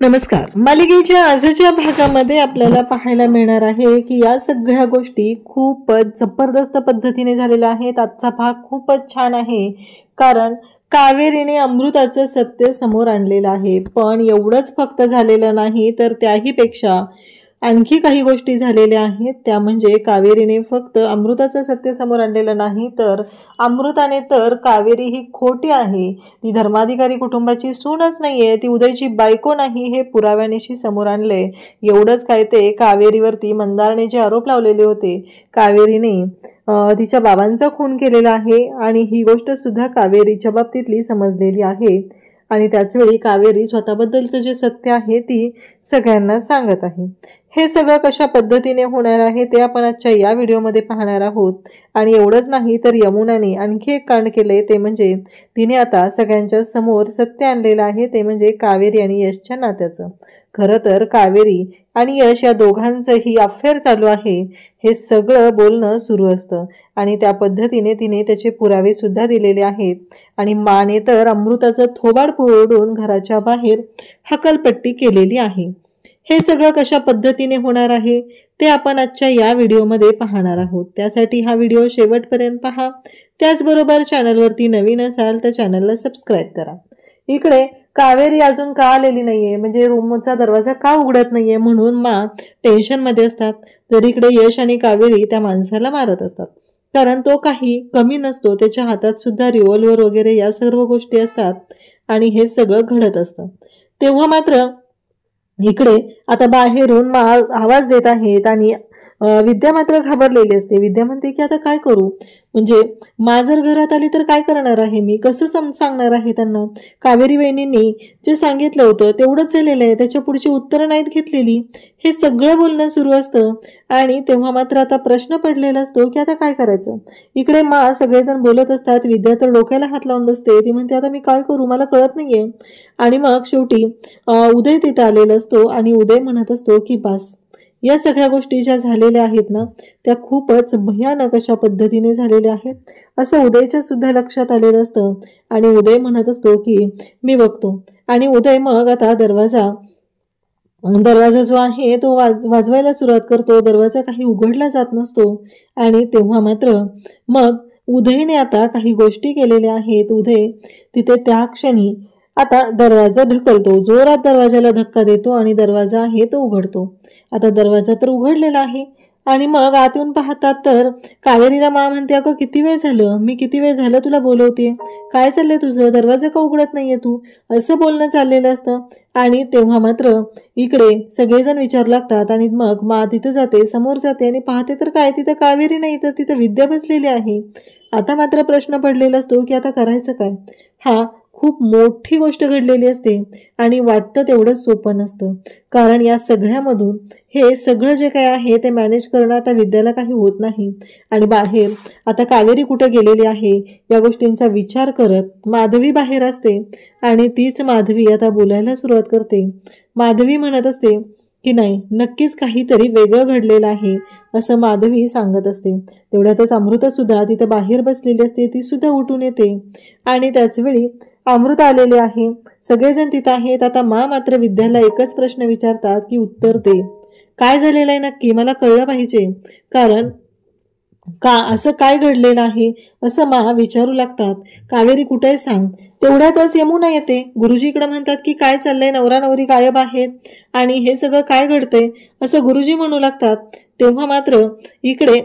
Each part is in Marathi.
नमस्कार. मालिकेच्या आजच्या भागामध्ये आपल्याला पाहायला मिळणार आहे की या सगळ्या गोष्टी खूपच जबरदस्त पद्धतीने झालेल्या आहेत. आजचा भाग खूपच छान आहे कारण कावेरीने अमृताचं सत्य समोर आणलेलं आहे. पण एवढंच फक्त झालेलं नाही तर त्याही पेक्षा आणखी काही गोष्टी झालेल्या आहेत. त्या म्हणजे कावेरीने फक्त अमृताचं सत्य समोर आणलेलं नाही तर अमृताने तर कावेरी ही खोटी आहे, ती धर्माधिकारी कुटुंबाची सूनच नाहीये, ती उदयची बायको नाही हे पुराव्यानिशी समोर आणले. एवढंच काय ते कावेरीवरती मंदारने जे आरोप लावलेले होते, कावेरीने तिच्या बाबांचा खून केलेला आहे आणि ही गोष्ट सुद्धा कावेरीच्या बाबतीतली समजलेली आहे. आणि त्याचवेळी कावेरी स्वतःबद्दलचं जे सत्य आहे ती सगळ्यांना सांगत आहे. हे सगळं कशा पद्धतीने होणार आहे ते आपण आजच्या या व्हिडिओमध्ये पाहणार आहोत. आणि एवढंच नाही तर यमुनाने आणखी एक कांड केले, ते म्हणजे तिने आता सगळ्यांच्या समोर सत्य आणलेलं आहे, ते म्हणजे कावेरी आणि यशच्या नात्याचं. खरं तर कावेरी आणि यश या दोघांचंही अफेअर चालू आहे हे सगळं बोलणं सुरू असतं आणि त्या पद्धतीने तिने त्याचे पुरावे सुद्धा दिलेले आहेत. आणि माने तर अमृताचं थोबाड फोडून घराच्या बाहेर हकलपट्टी केलेली आहे. हे सगळं कशा पद्धतीने होणार आहे ते आपण आजच्या या व्हिडिओमध्ये पाहणार आहोत. त्यासाठी हा व्हिडिओ शेवटपर्यंत पहा. त्याचबरोबर चॅनलवरती नवीन असाल तर चॅनलला सबस्क्राईब करा. इकडे कावेरी अजून का आलेली नाहीये, म्हणजे रूमचा दरवाजा का उघडत नाहीये म्हणून टेन्शन मध्ये असतात. तर इकडे यश आणि कावेरी त्या माणसाला मारत असतात कारण तो काही कमी नसतो, त्याच्या हातात सुद्धा रिव्हॉल्वर वगैरे या सर्व गोष्टी असतात आणि हे सगळं घडत असतं. तेव्हा मात्र इकडे आता बाहेरून आवाज देत आहेत आणि विद्या मात्र घाबरलेली असते. विद्या म्हणते की आता काय करू, म्हणजे जर घरात आली तर काय करणार आहे मी, कसं सांगणार आहे त्यांना. कावेरी वहिनींनी जे सांगितलं होतं तेवढंच झालेलं आहे, त्याच्या पुढची उत्तरं नाहीत घेतलेली. हे सगळं बोलणं सुरू असतं आणि तेव्हा मात्र आता प्रश्न पडलेला असतो की आता काय करायचं. इकडे सगळेजण बोलत असतात. विद्या तर डोक्याला हात लावून बसते. ती म्हणते आता मी काय करू, मला कळत नाहीये. आणि मग शेवटी उदय तिथं आलेला असतो आणि उदय म्हणत असतो की बस, या सगळ्या गोष्टी ज्या झालेल्या आहेत ना त्या खूपच भयानक अशा पद्धतीने झालेल्या आहेत असं उदयच्या सुद्धा लक्षात आलेलं असतं. आणि उदय म्हणत असतो की मी बघतो. आणि उदय मग आता दरवाजा जो आहे तो वाजवायला सुरुवात करतो. दरवाजा काही उघडला जात नसतो आणि तेव्हा मात्र मग उदयने आता काही गोष्टी केलेल्या आहेत. उदय तिथे त्या क्षणी आता दरवाजा ढकलतो, जोरात दरवाजाला धक्का देतो आणि दरवाजा आहे तो उघडतो. आता दरवाजा तर उघडलेला आहे आणि मग आत येऊन पाहतात तर कावेरीला म्हणते अगं किती वेळ झालं, मी किती वेळ झालं तुला बोलवते, काय चाललंय तुझं, दरवाजा का उघडत नाहीये तू, असं बोलणं चाललेलं असतं. आणि तेव्हा मात्र इकडे सगळेजण विचारू लागतात आणि मग तिथं जाते, समोर जाते आणि पाहते तर काय, तिथं कावेरी नाही तर तिथं विद्या बसलेली आहे. आता मात्र प्रश्न पडलेला असतो की आता करायचं काय. खूप मोठी गोष्ट घडलेली असते आणि वाटतं तेवढं सोपं नसतं कारण या सगळ्यामधून हे सगळं जे काय आहे ते मॅनेज करणं आता विद्याला काही होत नाही. आणि बाहेर आता कावेरी कुठे गेलेली आहे या गोष्टींचा विचार करत माधवी बाहेर असते आणि तीच माधवी आता बोलायला सुरुवात करते. माधवी म्हणत असते की नाही, नक्कीच काहीतरी वेगळं घडलेलं आहे असं माधवी सांगत असते. तेवढ्यातच अमृता सुद्धा तिथे बाहेर बसलेली असते, ती सुद्धा उठून येते आणि त्याचवेळी अमृता आलेले आहे. सगळेजण तिथं आहेत. आता मात्र विद्याला एकच प्रश्न विचारतात की उत्तर दे, काय झालेलं आहे नक्की, मला कळलं पाहिजे, कारण का असं काय घडलेलं आहे असं विचारू लागतात. कावेरी कुठे सांग. तेवढ्यातच यमुना येते. गुरुजीकडे म्हणतात की काय चाललंय, नवरा नवरी गायब आहेत आणि हे सगळं काय घडतंय असं गुरुजी म्हणू लागतात. तेव्हा मात्र इकडे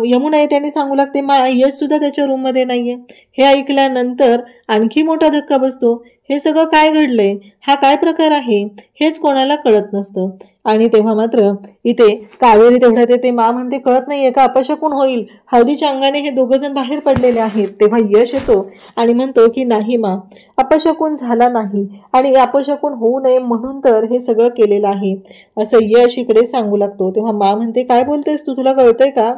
यमुना येते आणि सांगू लागते यश सुद्धा त्याच्या रूम मध्ये नाहीये. हे ऐकल्यानंतर आणखी मोठा धक्का बसतो. हे सगळं काय घडलंय, हा काय प्रकार आहे हेच कोणाला कळत नसतं. आणि तेव्हा मात्र इथे कावेरी तेवढ्यात येते. म्हणते कळत नाहीये का, अपशकुन होईल, हळदीच्या अंगाने हे दोघं जण बाहेर पडलेले आहेत. तेव्हा यश येतो आणि म्हणतो की नाही अपशकुन झाला नाही आणि अपशकुन होऊ नये म्हणून तर हे सगळं केलेलं आहे असं यश इकडे सांगू लागतो. तेव्हा म्हणते काय बोलतेस तू, तुला कळतंय का,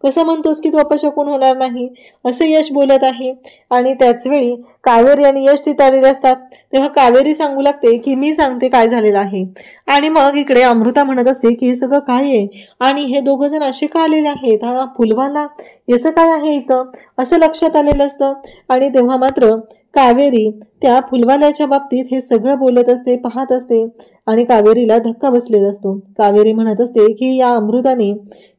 कसं म्हणतोस की तू अपशकुन होणार नाही असं यश बोलत आहे. आणि त्याचवेळी कावेरी आणि यश तिथे आलेले असतात. तेव्हा कावेरी सांगू लागते की मी सांगते काय झालेलं आहे. आणि मग इकडे अमृता म्हणत असते की हे सगळं काय आहे आणि हे दोघं जण असे का आलेले आहेत, फुलवाला याचं काय आहे इथं असं लक्षात आलेलं असतं. आणि तेव्हा मात्र कावेरी त्या फुलवाल्याच्या बाबतीत हे सगळं बोलत असते, पाहत असते आणि कावेरीला धक्का बसलेला असतो. कावेरी म्हणत असते की या अमृताने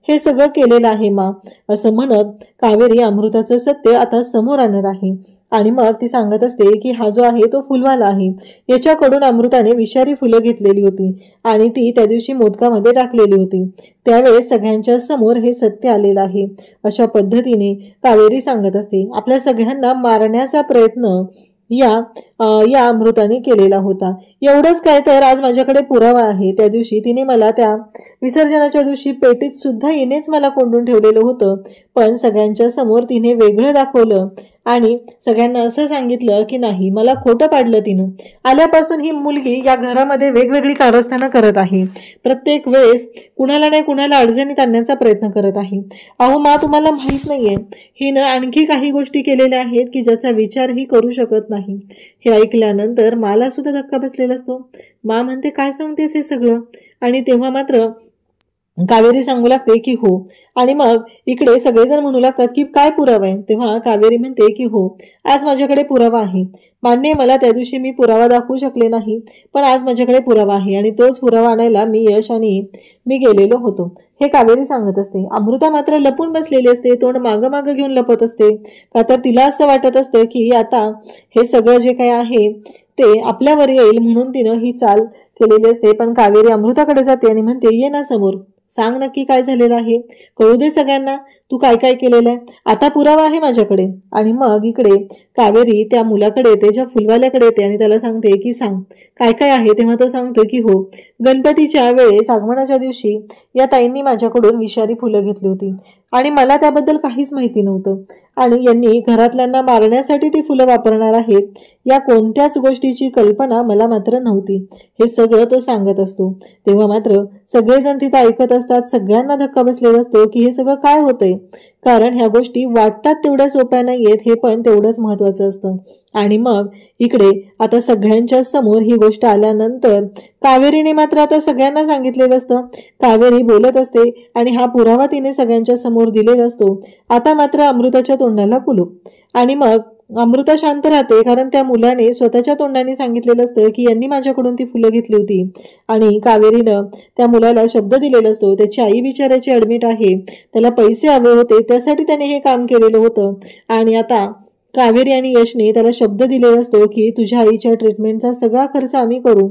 हे सगळं केलेलं आहे मा, असं म्हणत कावेरी अमृताचं सत्य आता समोर आणत आहे. आणि मग ती सांगत असते की हा जो आहे तो फुलवाला आहे, याच्याकडून अमृताने विषारी फुलं घेतलेली होती आणि ती त्या दिवशी मोदकामध्ये टाकलेली होती. त्यावेळेस सगळ्यांच्या समोर हे सत्य आलेलं आहे. अशा पद्धतीने कावेरी सांगत असते आपल्या सगळ्यांना मारण्याचा प्रयत्न या अमृताने केलेला होता. एवढंच काय तर आज माझ्याकडे पुरावा आहे. त्या दिवशी तिने मला त्या विसर्जनाच्या दिवशी पेटीत सुद्धा हिनेच मला कोंडून ठेवलेलं होतं, पण सगळ्यांच्या समोर तिने वेगळं दाखवलं आणि सगळ्यांना असं सांगितलं की नाही, मला खोटं पाडलं तिनं. आल्यापासून ही मुलगी या घरामध्ये वेगवेगळी कारस्थानं करत आहे. प्रत्येक वेळेस कुणाला नाही कुणाला अडचणीत आणण्याचा प्रयत्न करत आहे. अहो मा, तुम्हाला माहित नाहीये हिनं आणखी काही गोष्टी केलेल्या आहेत की ज्याचा विचारही करू शकत नाही. हे ऐकल्यानंतर मला सुद्धा धक्का बसलेला असतो. मा म्हणते काय सांगतेस हे सगळं? आणि तेव्हा मात्र कावेरी सांगू लागते की हो. आणि मग इकडे सगळेजण म्हणू लागतात की काय पुरावा आहे? तेव्हा कावेरी म्हणते की हो, आज माझ्याकडे पुरावा आहे. मान्य मला त्या दिवशी मी पुरावा दाखवू शकले नाही, पण आज माझ्याकडे पुरावा आहे आणि तोच पुरावा आणायला मी यश आणि मी गेलेलो होतो, हे कावेरी सांगत असते. अमृता मात्र लपून बसलेली असते, तोंड मागं मागं घेऊन लपत असते. का तर तिला असं वाटत असतं की आता हे सगळं जे काही आहे ते आपल्यावर येईल म्हणून तिनं ही चाल केलेली असते. पण कावेरी अमृताकडे जाते आणि म्हणते ये ना समोर, सांग नक्की काय झालेलं आहे, कळू दे सगळ्यांना तू काय काय केलेलं आहे, आता पुरावा आहे माझ्याकडे. आणि मग इकडे कावेरी त्या मुलाकडे येते, ज्या फुलवाल्याकडे येते आणि त्याला सांगते की सांग काय काय आहे. तेव्हा तो सांगतो की हो, गणपतीच्या वेळेस आगमनाच्या दिवशी या ताईंनी माझ्याकडून विषारी फुलं घेतली होती आणि मला त्याबद्दल काहीच माहिती नव्हतं आणि यांनी घरातल्यांना मारण्यासाठी ती फुलं वापरणार आहेत या कोणत्याच गोष्टीची कल्पना मला मात्र नव्हती. हे सगळं तो सांगत असतो. तेव्हा मात्र सगळेजण तिथं ऐकत असतात. सगळ्यांना धक्का बसलेला असतो की हे सगळं काय होतंय, कारण ह्या गोष्टी वाटतात तेवढ्या सोप्या नाहीयेत, हे पण तेवढंच महत्वाचं असतं. आणि मग इकडे आता सगळ्यांच्या समोर ही गोष्ट आल्यानंतर कावेरीने मात्र आता सगळ्यांना सांगितलेलं असतं. कावेरी बोलत असते आणि हा पुरावा तिने सगळ्यांच्या समोर दिलेला असतो. आता मात्र अमृताच्या तोंडाला कुलूप. आणि मग अमृता शांत राहते, कारण त्या मुलाने स्वतःच्या तोंडाने सांगितलेलं असतं की यांनी माझ्याकडून ती फुलं घेतली होती आणि कावेरीनं त्या मुलाला शब्द दिलेला असतो. त्याची आई बिचाराची ऍडमिट आहे, त्याला पैसे हवे होते, त्यासाठी त्याने हे काम केलेलं होतं. आणि आता कावेरी आणि यशने त्याला शब्द दिलेला असतो की तुझ्या आईच्या ट्रीटमेंटचा सगळा खर्च आम्ही करू,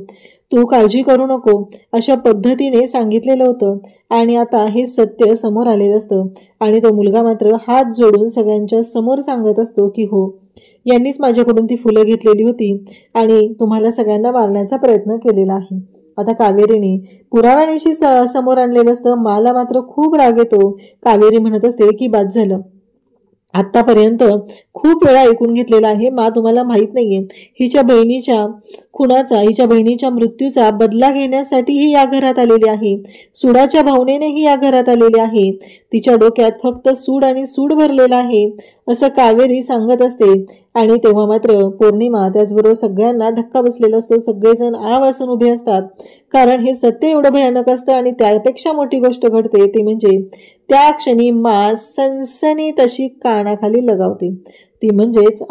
तू काळजी करू नको, अशा पद्धतीने सांगितलेलं होतं. आणि आता हे सत्य समोर आलेलं असतं आणि तो मुलगा मात्र हात जोडून सगळ्यांच्या समोर सांगत असतो की हो, यांनीच माझ्याकडून ती फुलं घेतलेली होती आणि तुम्हाला सगळ्यांना मारण्याचा प्रयत्न केलेला आहे. आता कावेरीने पुराव्यानिशी समोर आणलेलं असतं. मला मात्र खूप राग येतो. कावेरी म्हणत असते की बाद झालं, आतापर्यंत खूप वेळा ऐकून घेतलेला आहे मा, तुम्हाला माहित नाहीये हिच्या बहिणीच्या खुनाचा, हिच्या बहिणीच्या मृत्यूचा बदला घेण्यासाठी ही या घरात आलेली आहे. सुडाच्या भावनेने ही या घरात आलेली आहे. तिच्या डोक्यात फक्त सूड आणि सूड भरलेला आहे, असं कावेरी सांगत असते. आणि तेव्हा मात्र पौर्णिमा त्याचबरोबर सगळ्यांना धक्का बसलेला असतो. सगळेजण आ वासून उभे असतात, कारण हे सत्य एवढं भयानक असतं. आणि त्यापेक्षा मोठी गोष्ट घडते ती म्हणजे त्या क्षणी मा सनसनी तशी कानाखाली लगावते, ती म्हणजेच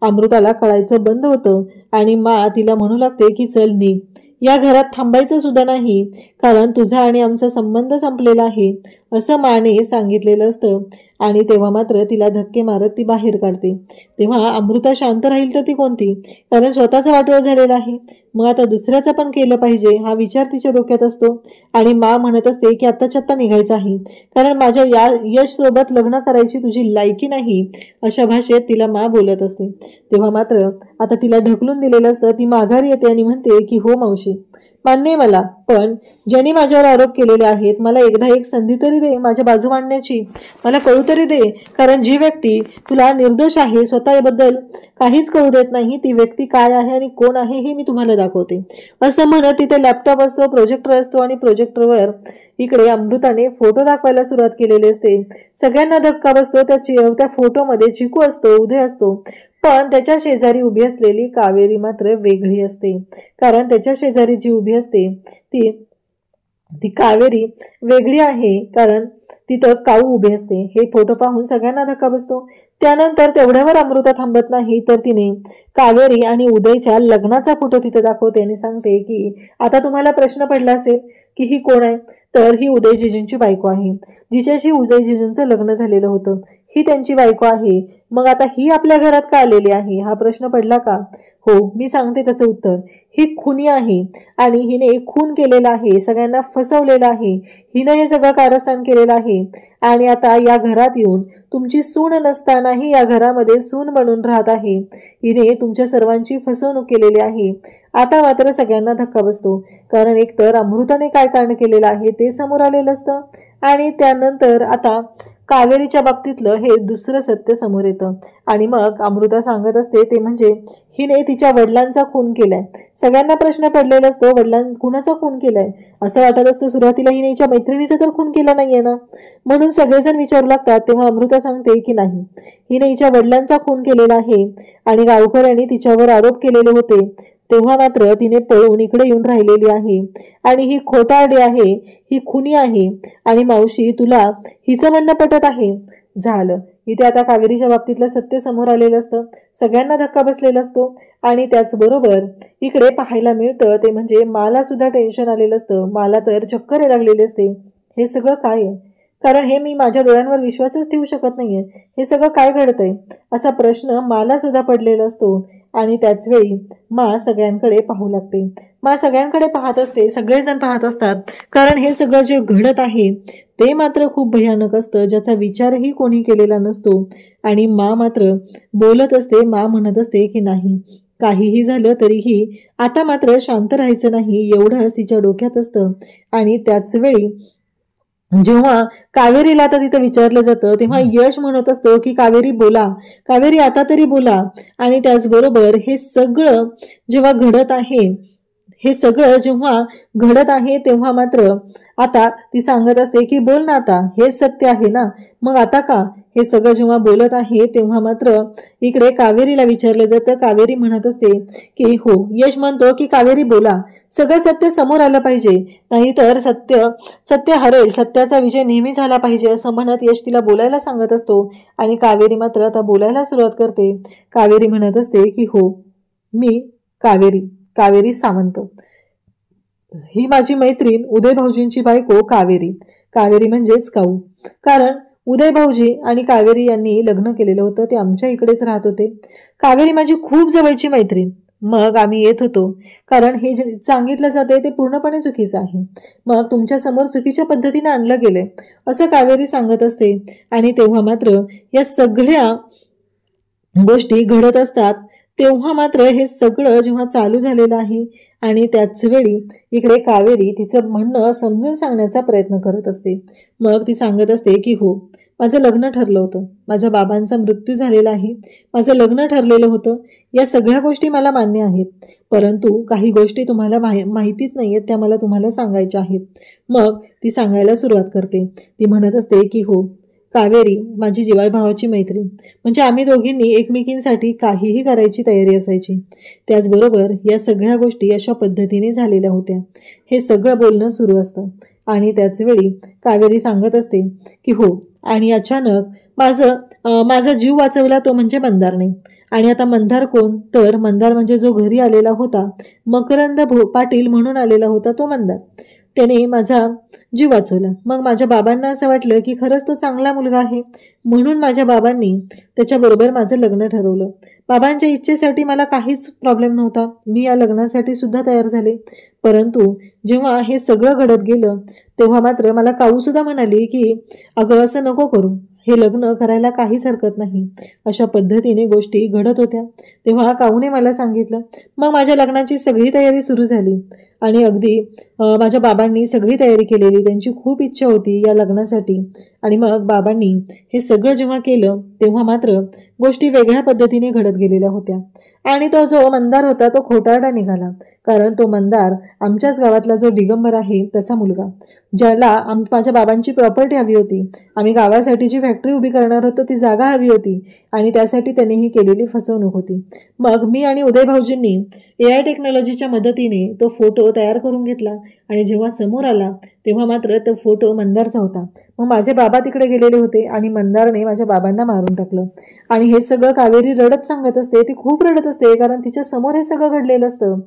अमृताला कळायचं बंद होतं आणि मा तिला म्हणू लागते की चल निघ, या घरात थांबायचं सुद्धा नाही, कारण तुझा आणि आमचा संबंध संपलेला आहे, असं माने सांगितलेलं असतं. आणि तेव्हा मात्र तिला धक्के मारत ती बाहेर काढते. तेव्हा अमृता शांत राहील तर ती कोणती, कारण स्वतःचा वाटोळा झालेला आहे, मग आता दुसऱ्याचं पण केलं पाहिजे हा विचार तिच्या डोक्यात असतो. आणि मा म्हणत असते की आत्ताच्या आत्ता निघायचं आहे, कारण माझ्या यश सोबत लग्न करायची तुझी लायकी नाही, अशा भाषेत तिला मा बोलत असते. तेव्हा मात्र आता तिला ढकलून दिलेलं असतं. ती माघारी येते आणि म्हणते की हो मावशी, मान्य मला, पण ज्यांनी माझ्यावर आरोप केलेले आहेत मला एकदा एक संधी तरी दे माझ्या बाजू मांडण्याची, मला कळू तरी दे, कारण जी व्यक्ती तुला निर्दोष आहे, स्वतःबद्दल काहीच कळू देत नाही, ती व्यक्ती काय आहे आणि कोण आहे हे मी तुम्हाला दाखवते, असं म्हणत तिथे लॅपटॉप असतो, प्रोजेक्टर असतो आणि प्रोजेक्टरवर इकडे अमृताने फोटो दाखवायला सुरुवात केलेली असते. सगळ्यांना धक्का बसतो. त्या फोटोमध्ये चिकू असतो, उदय असतो, पण त्याच्या शेजारी उभी असलेली कावेरी मात्र वेगळी असते, कारण त्याच्या शेजारी जी उभी असते ती कावेरी वेगळी आहे, कारण तिथं काऊ उभी असते. हे फोटो पाहून सगळ्यांना धक्का बसतो. त्यानंतर तेवढ्यावर अमृता थांबत नाही, तर तिने कावेरी आणि उदयच्या लग्नाचा फोटो तिथे दाखवते आणि सांगते की आता तुम्हाला प्रश्न पडला असेल की ही कोण आहे, तर ही उदय जिजूंची बायको आहे, जिच्याशी उदय जिजूंचं लग्न झालेलं होतं. ही त्यांची बायको आहे. मग आता ही आपल्या घरात का आलेली आहे, हा प्रश्न पडला का? हो, मी सांगते त्याचं उत्तर. ही खुनी आहे आणि हिने खून केलेला आहे, सगळ्यांना फसवलेलं आहे. हिनं हे सगळं कारस्थान केलेलं आहे आणि आता या घरात येऊन तुमची सून नसतानाही या घरामध्ये सून बनून राहत आहे. हिने तुमच्या सर्वांची फसवणूक केलेली आहे. आता मात्र सगळ्यांना धक्का बसतो, कारण एकतर अमृताने काय कारण केलेलं आहे ते समोर आलेलं असतं आणि त्यानंतर आता कावेरीच्या बाबतीतलं हे दुसरं सत्य समोर येतं. आणि मग अमृता सांगत असते ते म्हणजे हिने तिच्या वडिलांचा खून केलाय. सगळ्यांना प्रश्न पडलेला असतो, कुणाचा खून केलाय? असं वाटत असतं सुरुवातीला हिने हिच्या मैत्रिणीचा तर खून केला नाहीये ना, म्हणून सगळेजण विचारू लागतात. तेव्हा अमृता सांगते की नाही, हिने हिच्या वडिलांचा खून केलेला आहे आणि गावकऱ्यांनी तिच्यावर आरोप केलेले होते. तेव्हा मात्र तिने पळून इकडे येऊन राहिलेली आहे आणि ही खोटारडी आहे, ही खुनी आहे. आणि मावशी, तुला हिचं म्हणणं पटत आहे? झालं इथे आता कावेरीच्या बाबतीतलं सत्य समोर आलेलं असतं, सगळ्यांना धक्का बसलेला असतो. आणि त्याचबरोबर इकडे पाहायला मिळतं ते म्हणजे मला सुद्धा टेन्शन आलेलं असतं. मला तर चक्कर लागलेली असते. हे सगळं काय आहे? कारण हे मी माझ्या डोळ्यांवर विश्वासच ठेवू शकत नाहीये. हे सगळं काय घडतंय असा प्रश्न मला सुद्धा पडलेला असतो. आणि त्याच वेळी मा सगळ्यांकडे पाहू लागते. मा सगळ्यांकडे पाहत असते, सगळेजण पाहत असतात, कारण हे सगळं जे घडत आहे ते मात्र खूप भयानक असतं, ज्याचा विचारही कोणी केलेला नसतो. आणि मा मात्र बोलत असते. मा म्हणत असते की नाही, काहीही झालं तरीही आता मात्र शांत राहायचं नाही, एवढंच तिच्या डोक्यात असतं. आणि त्याच वेळी जेव्हा कावेरीला आता तिथं विचारलं जातं तेव्हा यश म्हणत असतो की कावेरी बोला, कावेरी आता तरी बोला. आणि त्याचबरोबर हे सगळं जेव्हा घडत आहे, हे सगळं जेव्हा घडत आहे तेव्हा मात्र आता ती सांगत असते की बोल ना, आता हेच सत्य आहे ना, मग आता का? हे सगळं जेव्हा बोलत आहे तेव्हा मात्र इकडे कावेरीला विचारलं जातं. कावेरी म्हणत असते की हो. यश म्हणतो की कावेरी बोला, सगळं सत्य समोर आलं पाहिजे, नाहीतर सत्य हरेल, सत्याचा विजय नेहमी झाला पाहिजे, असं म्हणत यश तिला बोलायला सांगत असतो. आणि कावेरी मात्र आता बोलायला सुरुवात करते. कावेरी म्हणत असते की हो, मी कावेरी सावंत, ही माझी मैत्रीण उदय भाऊजींची बायको कावेरी. कावेरी म्हणजेच काऊ. कारण उदय भाऊजी आणि कावेरी यांनी लग्न केलेलं होतं, ते आमच्या इकडेच राहत होते. कावेरी माझी खूप जवळची मैत्रीण. मग आम्ही येत होतो, कारण हे जे सांगितलं जाते ते पूर्णपणे चुकीचं आहे. मग तुमच्या समोर चुकीच्या पद्धतीने आणलं गेलंय असं कावेरी सांगत असते. आणि तेव्हा मात्र या सगळ्या गोष्टी घडत असतात. तेव्हा मात्र हे सगळं जेव्हा चालू झालेलं आहे आणि त्याच वेळी इकडे कावेरी तिचं म्हणणं समजून सांगण्याचा प्रयत्न करत असते. मग ती सांगत असते की हो, माझं लग्न ठरलं होतं, माझ्या बाबांचा मृत्यू झालेला आहे, माझं लग्न ठरलेलं होतं, या सगळ्या गोष्टी मला मान्य आहेत, परंतु काही गोष्टी तुम्हाला माहितीच नाही आहेत, त्या मला तुम्हाला सांगायच्या आहेत. मग ती सांगायला सुरुवात करते. ती म्हणत असते की हो कावेरी माझी जिवाभावाची मैत्रीण, म्हणजे आम्ही दोघींनी एकमेकींसाठी काहीही करायची तयारी असायची. त्याचबरोबर या सगळ्या गोष्टी अशा पद्धतीने झालेल्या होत्या. हे सगळं बोलणं सुरू असतं. आणि त्याच वेळी कावेरी सांगत असते की हो, आणि अचानक माझा जीव वाचवला तो म्हणजे मंदारने. आणि आता मंदार कोण? तर मंदार म्हणजे जो घरी आलेला होता, मकरंद पाटील म्हणून आलेला होता तो मंदार. त्याने माझा जीव वाचवला. मग माझ्या बाबांना असं वाटलं की खरंच तो चांगला मुलगा आहे, म्हणून माझ्या बाबांनी त्याच्याबरोबर माझं लग्न ठरवलं. बाबांच्या इच्छेसाठी मला काहीच प्रॉब्लेम नव्हता, मी या लग्नासाठी सुद्धा तयार झाले. परंतु जेव्हा हे सगळं घडत गेलं तेव्हा मात्र मला काऊ सुद्धा म्हणाली की अगं असं नको करू, हे लग्न करायला काहीच हरकत नाही. अशा पद्धतीने गोष्टी घडत होत्या. तेव्हा काऊने मला सांगितलं. मग माझ्या लग्नाची सगळी तयारी सुरू झाली आणि अगदी माझ्या बाबांनी सगळी तयारी केलेली, त्यांची खूप इच्छा होती या लग्नासाठी. आणि मग बाबांनी हे सगळं जेव्हा केलं तेव्हा मात्र गोष्टी वेगळ्या पद्धतीने घडत गेलेल्या होत्या. आणि तो जो मंदार होता तो खोटारडा निघाला, कारण तो मंदार आमच्याच गावातला जो दिगंबर आहे त्याचा मुलगा, ज्याला माझ्या बाबांची प्रॉपर्टी हवी होती. आम्ही गावासाठी जी फॅक्टरी उभी करणार होतो ती जागा हवी होती आणि त्यासाठी त्यांनी ही केलेली फसवणूक होती. मग मी आणि उदय भाऊजींनी AI टेक्नॉलॉजीच्या मदतीने तो फोटो तयार करून घेतला आणि जेव्हा समोर आला तेव्हा मात्र तो फोटो मंदारचा होता. मग माझे बाबा तिकडे गेलेले होते आणि मंदारने माझ्या बाबांना मारून टाकलं. आणि हे सगळं कावेरी रडत सांगत असते. ती खूप रडत असते कारण तिच्या समोर हे सगळं घडलेलं असतं.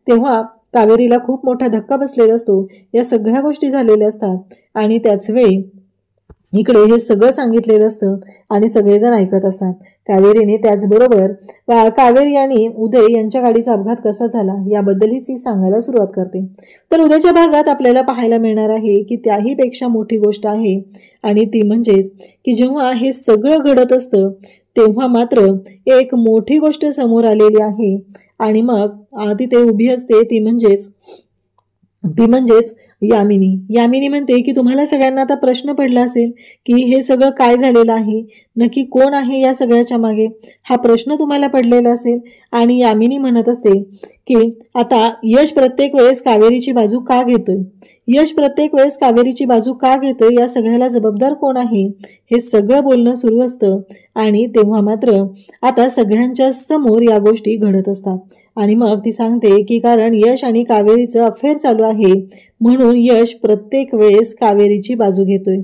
तेव्हा कावेरीला खूप मोठा धक्का बसलेला असतो. या सगळ्या गोष्टी झालेल्या असतात आणि त्याच वेळी इकडे हे सगळं सांगितलेलं असतं आणि सगळेजण ऐकत असतात. कावेरीने त्याचबरोबर कावेरी आणि उदय यांच्या गाडीचा अपघात कसा झाला याबद्दलही ती सांगायला सुरुवात करते. तर उद्याच्या भागात आपल्याला पाहायला मिळणार आहे की त्याही पेक्षा मोठी गोष्ट आहे आणि ती म्हणजेच की जेव्हा हे सगळं घडत असतं तेव्हा मात्र एक मोठी गोष्ट समोर आलेली आहे आणि मग तिथे उभी असते ती म्हणजेच यामिनी म्हणते की तुम्हाला सगळ्यांना आता प्रश्न पडला असेल की हे सगळं काय झालेलं आहे, नक्की कोण आहे या सगळ्याच्या मागे, हा प्रश्न तुम्हाला पडलेला असेल. आणि यामिनी म्हणत असते की आता यश प्रत्येक वेळेस कावेरीची बाजू का घेतोय, या सगळ्याला जबाबदार कोण आहे, हे सगळं बोलणं सुरू असतं. आणि तेव्हा मात्र आता सगळ्यांच्या समोर या गोष्टी घडत असतात आणि मग ती सांगते की कारण यश आणि कावेरीचं अफेअर चालू आहे म्हणून यश प्रत्येक वेळेस कावेरीची बाजू घेतोय.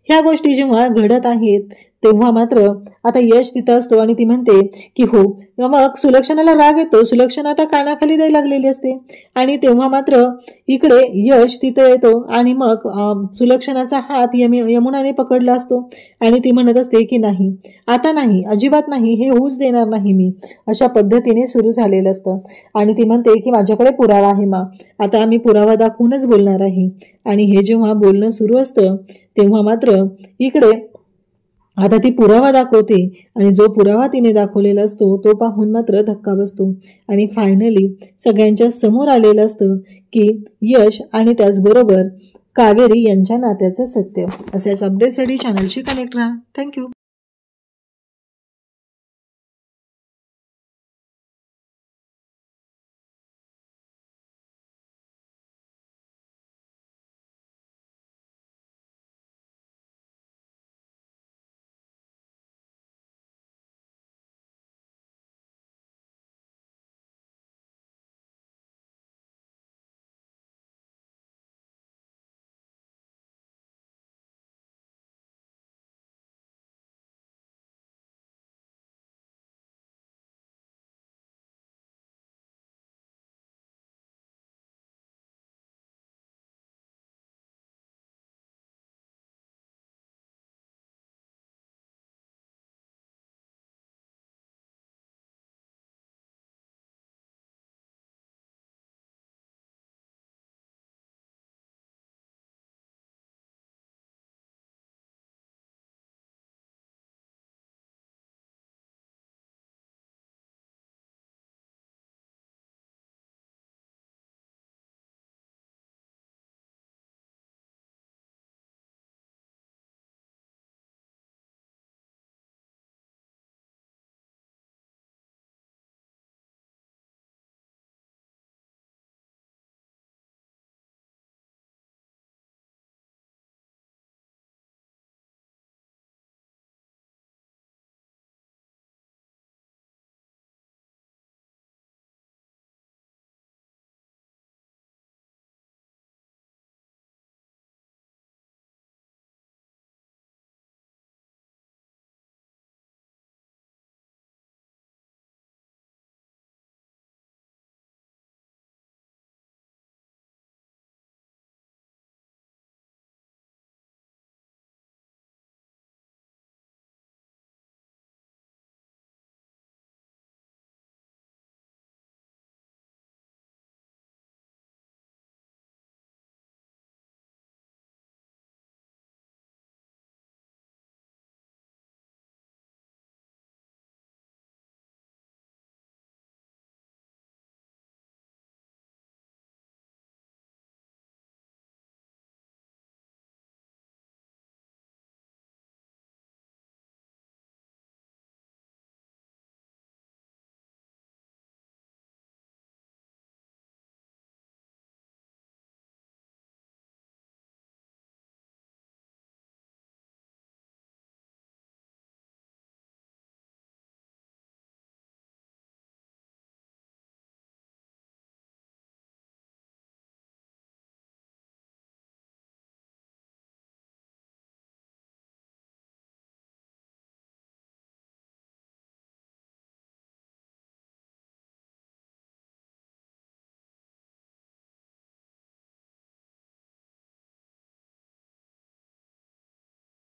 ह्या गोष्टी जेव्हा घडत आहेत तेव्हा मात्र आता यश तिथं असतो आणि ती म्हणते की हो. मग सुलक्षणाला राग येतो. सुलक्षणा आता कानाखाली द्यायला लागलेली असते आणि तेव्हा मात्र इकडे यश तिथं येतो आणि मग सुलक्षणाचा हात यमुनाने पकडला असतो आणि ती म्हणत असते की नाही, आता नाही, अजिबात नाही, हे होऊच देणार नाही मी, अशा पद्धतीने सुरू झालेलं असतं. आणि ती म्हणते की माझ्याकडे पुरावा आहे मा, आता आम्ही पुरावा दाखवूनच बोलणार आहे. आणि हे जेव्हा बोलणं सुरू असतं तेव्हा मात्र इकडे आता ती पुरावा दाखवते आणि जो पुरावा तिने दाखवलेला असतो तो पाहून मात्र धक्का बसतो आणि फायनली सगळ्यांच्या समोर आलेलं असतं की यश आणि त्याचबरोबर कावेरी यांच्या नात्याचं सत्य. अशाच अपडेटसाठी चॅनलशी कनेक्ट राहा. थँक्यू.